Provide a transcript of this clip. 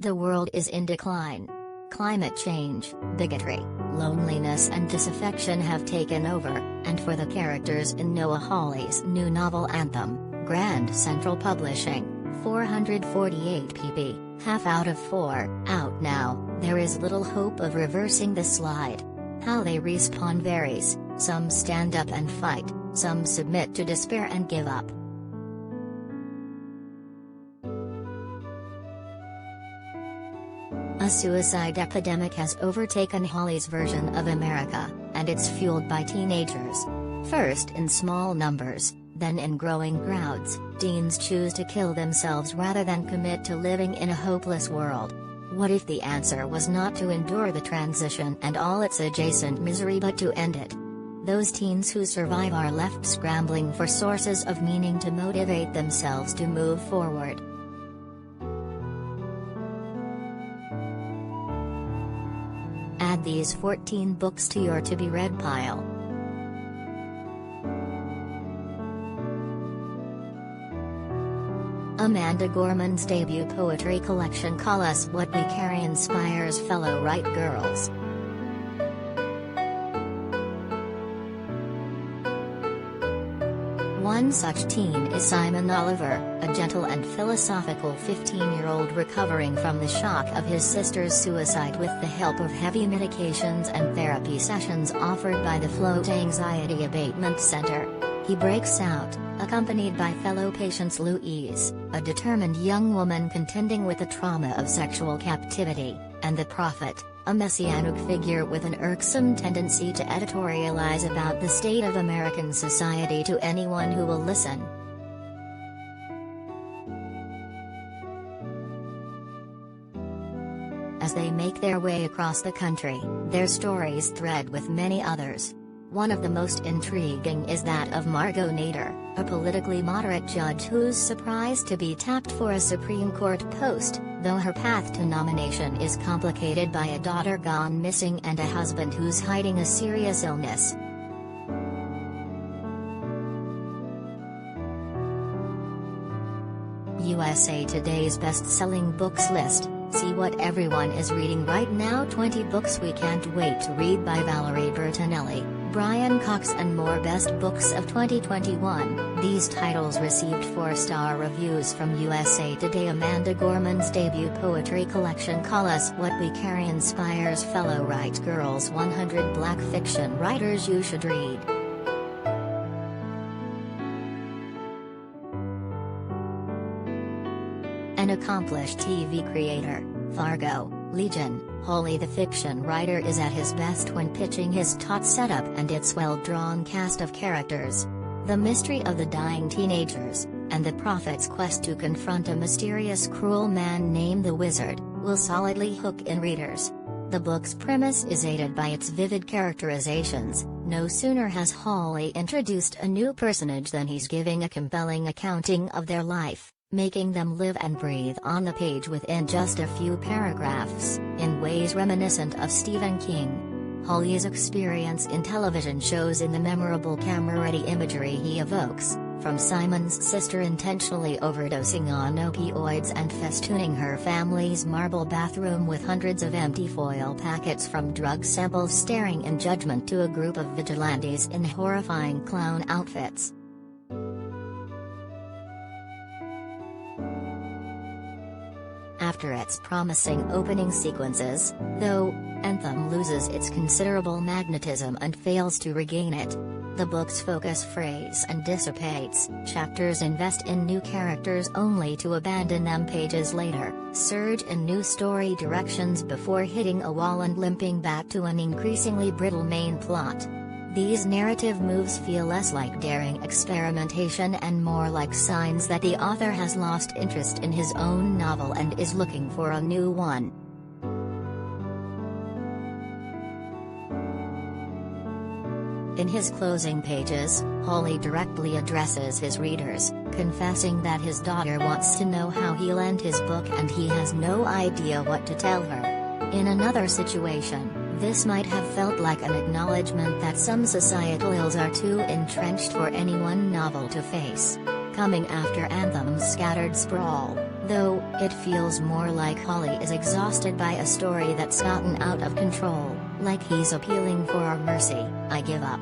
The world is in decline. Climate change, bigotry, loneliness and disaffection have taken over, and for the characters in Noah Hawley's new novel Anthem, Grand Central Publishing, 448 pp, half out of 4, out now, there is little hope of reversing the slide. How they respawn varies, some stand up and fight, some submit to despair and give up. A suicide epidemic has overtaken Hawley's version of America, and it's fueled by teenagers. First in small numbers, then in growing crowds, teens choose to kill themselves rather than commit to living in a hopeless world. What if the answer was not to endure the transition and all its adjacent misery but to end it? Those teens who survive are left scrambling for sources of meaning to motivate themselves to move forward. Add these 14 books to your to-be-read pile. Amanda Gorman's debut poetry collection Call Us What We Carry inspires fellow Write girls. One such teen is Simon Oliver, a gentle and philosophical 15-year-old recovering from the shock of his sister's suicide with the help of heavy medications and therapy sessions offered by the Float Anxiety Abatement Center. He breaks out, accompanied by fellow patients Louise, a determined young woman contending with the trauma of sexual captivity, and the Prophet, a messianic figure with an irksome tendency to editorialize about the state of American society to anyone who will listen. As they make their way across the country, their stories thread with many others. One of the most intriguing is that of Margot Nader, a politically moderate judge who's surprised to be tapped for a Supreme Court post, though her path to nomination is complicated by a daughter gone missing and a husband who's hiding a serious illness. USA Today's best-selling books list. See what everyone is reading right now. 20 books we can't wait to read by Valerie Bertinelli, Brian Cox and more. Best books of 2021. These titles received 4-star reviews from USA Today. Amanda Gorman's debut poetry collection Call Us What We Carry inspires fellow Write girls. 100 black fiction writers you should read. An accomplished TV creator, Fargo, Legion, Hawley the fiction writer is at his best when pitching his taut setup and its well-drawn cast of characters. The mystery of the dying teenagers, and the Prophet's quest to confront a mysterious cruel man named the Wizard, will solidly hook in readers. The book's premise is aided by its vivid characterizations. No sooner has Hawley introduced a new personage than he's giving a compelling accounting of their life, making them live and breathe on the page within just a few paragraphs, in ways reminiscent of Stephen King. Hawley's experience in television shows in the memorable camera-ready imagery he evokes, from Simon's sister intentionally overdosing on opioids and festooning her family's marble bathroom with hundreds of empty foil packets from drug samples staring in judgment to a group of vigilantes in horrifying clown outfits. After its promising opening sequences, though, Anthem loses its considerable magnetism and fails to regain it. The book's focus frays and dissipates, chapters invest in new characters only to abandon them pages later, surge in new story directions before hitting a wall and limping back to an increasingly brittle main plot. These narrative moves feel less like daring experimentation and more like signs that the author has lost interest in his own novel and is looking for a new one. In his closing pages, Hawley directly addresses his readers, confessing that his daughter wants to know how he'll end his book and he has no idea what to tell her. In another situation, this might have felt like an acknowledgement that some societal ills are too entrenched for any one novel to face. Coming after Anthem's scattered sprawl, Though, it feels more like Hawley is exhausted by a story that's gotten out of control, like he's appealing for our mercy. I give up.